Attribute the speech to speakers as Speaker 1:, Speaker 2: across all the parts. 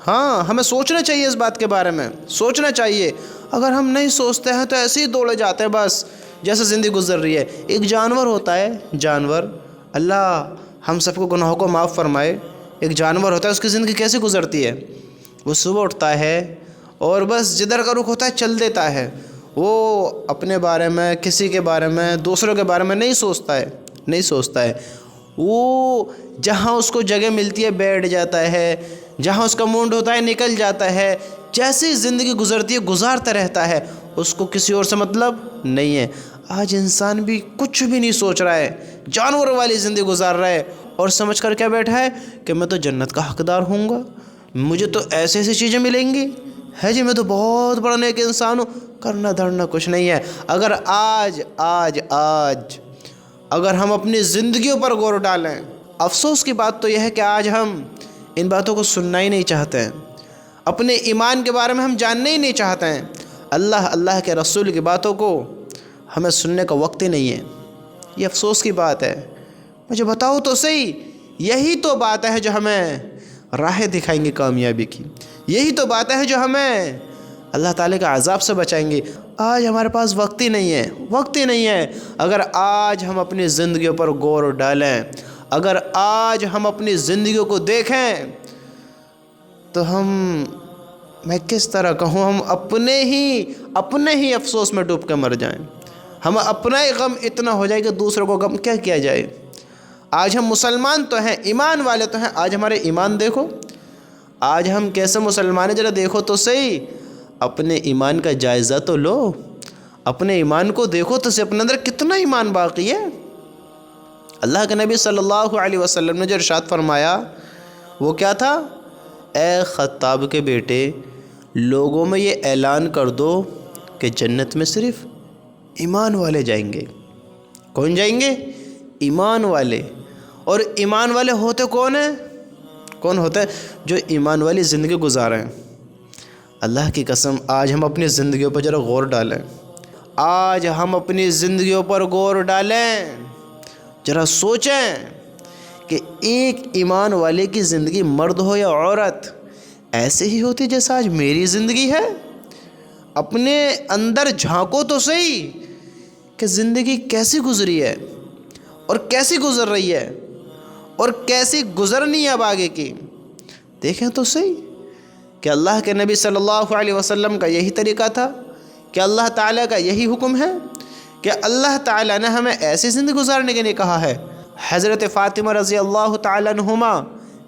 Speaker 1: ہاں ہمیں سوچنا چاہیے اس بات کے بارے میں، سوچنا چاہیے۔ اگر ہم نہیں سوچتے ہیں تو ایسے ہی دوڑے جاتے ہیں بس جیسے زندگی گزر رہی ہے۔ ایک جانور ہوتا ہے، جانور، اللہ ہم سب کو گناہوں کو معاف فرمائے، ایک جانور ہوتا ہے، اس کی زندگی کیسے گزرتی ہے؟ وہ صبح اٹھتا ہے اور بس جدھر کا رخ ہوتا ہے چل دیتا ہے، وہ اپنے بارے میں، کسی کے بارے میں، دوسروں کے بارے میں نہیں سوچتا ہے، نہیں سوچتا ہے۔ وہ جہاں اس کو جگہ ملتی ہے بیٹھ جاتا ہے، جہاں اس کا موڈ ہوتا ہے نکل جاتا ہے، جیسی زندگی گزرتی ہے گزارتا رہتا ہے، اس کو کسی اور سے مطلب نہیں ہے۔ آج انسان بھی کچھ بھی نہیں سوچ رہا ہے، جانور والی زندگی گزار رہا ہے، اور سمجھ کر کیا بیٹھا ہے کہ میں تو جنت کا حقدار ہوں گا، مجھے تو ایسی ایسی چیزیں ملیں گی، ہے جی میں تو بہت بڑا نیک انسان ہوں۔ کرنا دھرنا کچھ نہیں ہے۔ اگر آج اگر ہم اپنی زندگیوں پر غور ڈالیں، افسوس کی بات تو یہ ہے کہ آج ہم ان باتوں کو سننا ہی نہیں چاہتے ہیں، اپنے ایمان کے بارے میں ہم جاننا ہی نہیں چاہتے ہیں، اللہ کے رسول کی باتوں کو ہمیں سننے کا وقت ہی نہیں ہے۔ یہ افسوس کی بات ہے۔ مجھے بتاؤ تو صحیح، یہی تو بات ہے جو ہمیں راہ دکھائیں گی کامیابی کی، یہی تو باتیں ہیں جو ہمیں اللہ تعالیٰ کے عذاب سے بچائیں گے۔ آج ہمارے پاس وقت ہی نہیں ہے، وقت ہی نہیں ہے۔ اگر آج ہم اپنی زندگیوں پر غور ڈالیں، اگر آج ہم اپنی زندگیوں کو دیکھیں تو میں کس طرح کہوں، ہم اپنے ہی افسوس میں ڈوب کے مر جائیں۔ ہم اپنا ہی غم اتنا ہو جائے کہ دوسروں کو غم کیا کیا جائے۔ آج ہم مسلمان تو ہیں، ایمان والے تو ہیں، آج ہمارے ایمان دیکھو، آج ہم کیسے مسلمان ہیں، ذرا دیکھو تو صحیح، اپنے ایمان کا جائزہ تو لو، اپنے ایمان کو دیکھو تو صحیح، اپنے اندر کتنا ایمان باقی ہے۔ اللہ کے نبی صلی اللہ علیہ وسلم نے جو ارشاد فرمایا وہ کیا تھا؟ اے خطاب کے بیٹے، لوگوں میں یہ اعلان کر دو کہ جنت میں صرف ایمان والے جائیں گے۔ کون جائیں گے؟ ایمان والے۔ اور ایمان والے ہوتے کون ہیں؟ کون ہوتے ہیں؟ جو ایمان والی زندگی گزاریں۔ اللہ کی قسم آج ہم اپنی زندگیوں پر ذرا غور ڈالیں، آج ہم اپنی زندگیوں پر غور ڈالیں، ذرا سوچیں کہ ایک ایمان والے کی زندگی، مرد ہو یا عورت، ایسے ہی ہوتی جیسا آج میری زندگی ہے۔ اپنے اندر جھانکو تو صحیح کہ زندگی کیسی گزری ہے اور کیسی گزر رہی ہے اور کیسی گزرنی ہے اب آگے کی۔ دیکھیں تو صحیح کہ اللہ کے نبی صلی اللہ علیہ وسلم کا یہی طریقہ تھا، کہ اللہ تعالیٰ کا یہی حکم ہے، کہ اللہ تعالیٰ نے ہمیں ایسی زندگی گزارنے کے لیے کہا ہے۔ حضرت فاطمہ رضی اللہ تعالیٰ عنہما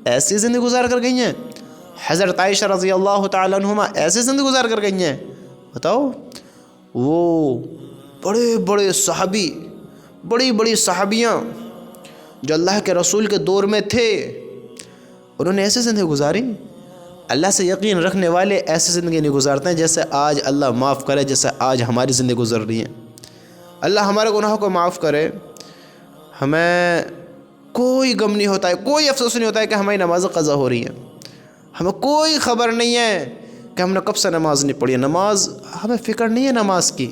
Speaker 1: ایسی زندگی گزار کر گئی ہیں، حضرت عائشہ رضی اللہ تعالیٰ عنہما ایسی زندگی گزار کر گئی ہیں۔ بتاؤ، وہ بڑے بڑے صحابی، بڑی بڑی صحابیاں جو اللہ کے رسول کے دور میں تھے، انہوں نے ایسی زندگی گزاری۔ اللہ سے یقین رکھنے والے ایسی زندگی نہیں گزارتے ہیں جیسے آج، اللہ معاف کرے، جیسے آج ہماری زندگی گزر رہی ہے۔ اللہ ہمارے گناہوں کو معاف کرے۔ ہمیں کوئی غم نہیں ہوتا ہے، کوئی افسوس نہیں ہوتا ہے کہ ہماری نماز قضا ہو رہی ہے، ہمیں کوئی خبر نہیں ہے کہ ہم نے کب سے نماز نہیں پڑھی ہے، نماز ہمیں فکر نہیں ہے نماز کی۔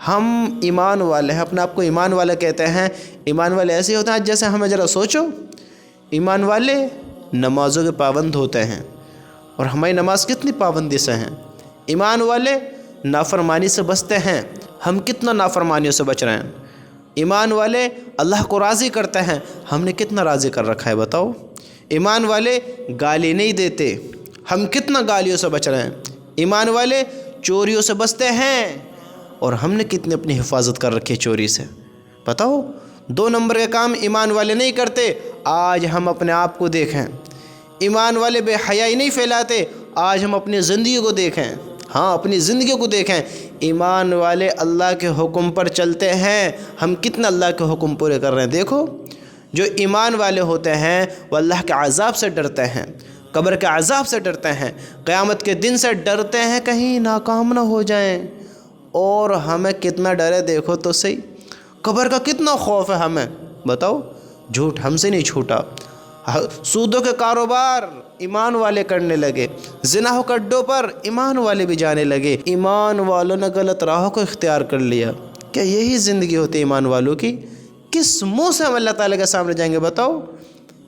Speaker 1: ہم ایمان والے ہیں، اپنے آپ کو ایمان والے کہتے ہیں۔ ایمان والے ایسے ہوتے ہیں جیسے، ہمیں ذرا سوچو، ایمان والے نمازوں کے پابند ہوتے ہیں، اور ہماری نماز کتنی پابندی سے ہیں۔ ایمان والے نافرمانی سے بچتے ہیں، ہم کتنا نافرمانیوں سے بچ رہے ہیں۔ ایمان والے اللہ کو راضی کرتے ہیں، ہم نے کتنا راضی کر رکھا ہے بتاؤ۔ ایمان والے گالی نہیں دیتے، ہم کتنا گالیوں سے بچ رہے ہیں۔ ایمان والے چوریوں سے بچتے ہیں، اور ہم نے کتنی اپنی حفاظت کر رکھی ہے چوری سے، بتاؤ۔ 2 نمبر کے کام ایمان والے نہیں کرتے۔ آج ہم اپنے آپ کو دیکھیں، ایمان والے بے حیائی نہیں پھیلاتے۔ آج ہم اپنی زندگی کو دیکھیں، ہاں اپنی زندگی کو دیکھیں۔ ایمان والے اللہ کے حکم پر چلتے ہیں، ہم کتنا اللہ کے حکم پورے کر رہے ہیں۔ دیکھو، جو ایمان والے ہوتے ہیں وہ اللہ کے عذاب سے ڈرتے ہیں، قبر کے عذاب سے ڈرتے ہیں، قیامت کے دن سے ڈرتے ہیں کہیں ناکام نہ ہو جائیں۔ اور ہمیں کتنا ڈر ہے دیکھو تو صحیح، قبر کا کتنا خوف ہے ہمیں، بتاؤ۔ جھوٹ ہم سے نہیں چھوٹا، سودوں کے کاروبار ایمان والے کرنے لگے، زنا کے اڈوں پر ایمان والے بھی جانے لگے۔ ایمان والوں نے غلط راہوں کو اختیار کر لیا۔ کیا یہی زندگی ہوتی ہے ایمان والوں کی؟ کس منہ سے ہم اللہ تعالیٰ کے سامنے جائیں گے بتاؤ؟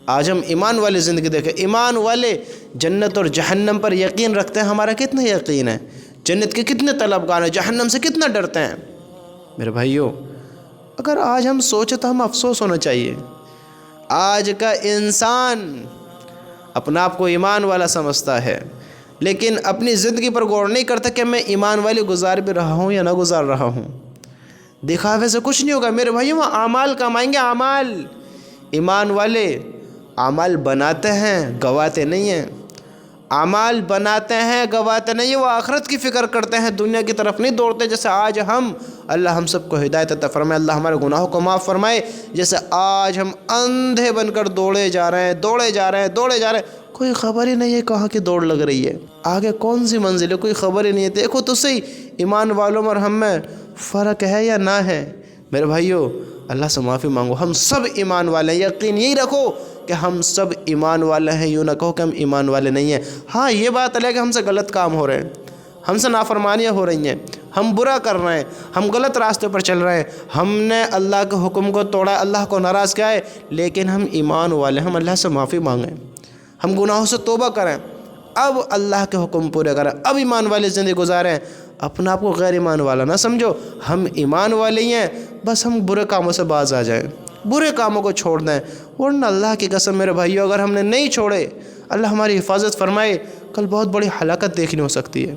Speaker 1: آج ہم ایمان والی زندگی دیکھیں، ایمان والے جنت اور جہنم پر یقین رکھتے ہیں۔ ہمارا کتنا یقین ہے؟ جنت کے کتنے طلبگار ہیں، جہنم سے کتنا ڈرتے ہیں؟ میرے بھائیوں، اگر آج ہم سوچیں تو ہم افسوس ہونا چاہیے۔ آج کا انسان اپنا آپ کو ایمان والا سمجھتا ہے، لیکن اپنی زندگی پر غور نہیں کرتا کہ میں ایمان والی گزار بھی رہا ہوں یا نہ گزار رہا ہوں۔ دکھاوے سے کچھ نہیں ہوگا میرے بھائیوں، وہ اعمال کمائیں گے، اعمال۔ ایمان والے اعمال بناتے ہیں، گواتے نہیں ہیں۔ اعمال بناتے ہیں، گواتے نہیں ہیں۔ وہ آخرت کی فکر کرتے ہیں، دنیا کی طرف نہیں دوڑتے۔ جیسے آج ہم، اللہ ہم سب کو ہدایت عطا فرمائے، اللہ ہمارے گناہوں کو معاف فرمائے۔ جیسے آج ہم اندھے بن کر دوڑے جا رہے ہیں، دوڑے جا رہے ہیں، دوڑے جا رہے ہیں، کوئی خبر ہی نہیں ہے کہاں کی دوڑ لگ رہی ہے، آگے کون سی منزل ہے، کوئی خبر ہی نہیں ہے۔ دیکھو تو صحیح، ایمان والوں اور ہم میں فرق ہے یا نہ ہے؟ میرے بھائیوں، اللہ سے معافی مانگو، ہم سب ایمان والے ہیں۔ یقین یہی رکھو کہ ہم سب ایمان والے ہیں، یوں نہ کہو کہ ہم ایمان والے نہیں ہیں۔ ہاں، یہ بات ہے کہ ہم سے غلط کام ہو رہے ہیں، ہم سے نافرمانیاں ہو رہی ہیں، ہم برا کر رہے ہیں، ہم غلط راستے پر چل رہے ہیں، ہم نے اللہ کے حکم کو توڑا، اللہ کو ناراض کیا ہے، لیکن ہم ایمان والے ہیں۔ ہم اللہ سے معافی مانگیں، ہم گناہوں سے توبہ کریں، اب اللہ کے حکم پورے کریں، اب ایمان والی زندگی گزاریں۔ اپنا آپ کو غیر ایمان والا نہ سمجھو، ہم ایمان والے ہی ہیں، بس ہم برے کاموں سے باز آ جائیں، برے کاموں کو چھوڑ دیں۔ ورنہ اللہ کی قسم میرے بھائیو، اگر ہم نے نہیں چھوڑے، اللہ ہماری حفاظت فرمائے، کل بہت بڑی ہلاکت دیکھنی ہو سکتی ہے۔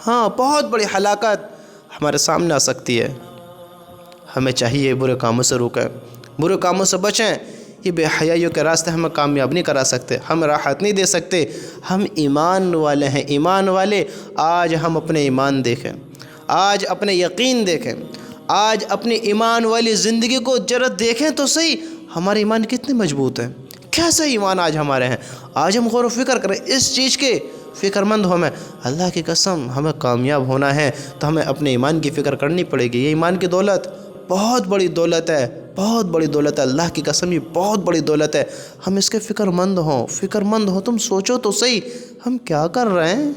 Speaker 1: ہاں، بہت بڑی ہلاکت ہمارے سامنے آ سکتی ہے۔ ہمیں چاہیے برے کاموں سے روکیں، برے کاموں سے بچیں۔ یہ بے حیائیوں کے راستے ہمیں کامیاب نہیں کرا سکتے، ہم راحت نہیں دے سکتے۔ ہم ایمان والے ہیں، ایمان والے۔ آج ہم اپنے ایمان دیکھیں، آج اپنے یقین دیکھیں، آج اپنی ایمان والی زندگی کو ذرا دیکھیں تو صحیح، ہمارے ایمان کتنے مضبوط ہیں، کیسے ایمان آج ہمارے ہیں۔ آج ہم غور و فکر کریں اس چیز کے، فکر مند ہو میں، اللہ کی قسم ہمیں کامیاب ہونا ہے تو ہمیں اپنے ایمان کی فکر کرنی پڑے گی۔ یہ ایمان کی دولت بہت بڑی دولت ہے، بہت بڑی دولت ہے، اللہ کی قسم یہ بہت بڑی دولت ہے۔ ہم اس کے فکر مند ہوں، فکر مند ہوں۔ تم سوچو تو صحیح، ہم کیا کر رہے ہیں؟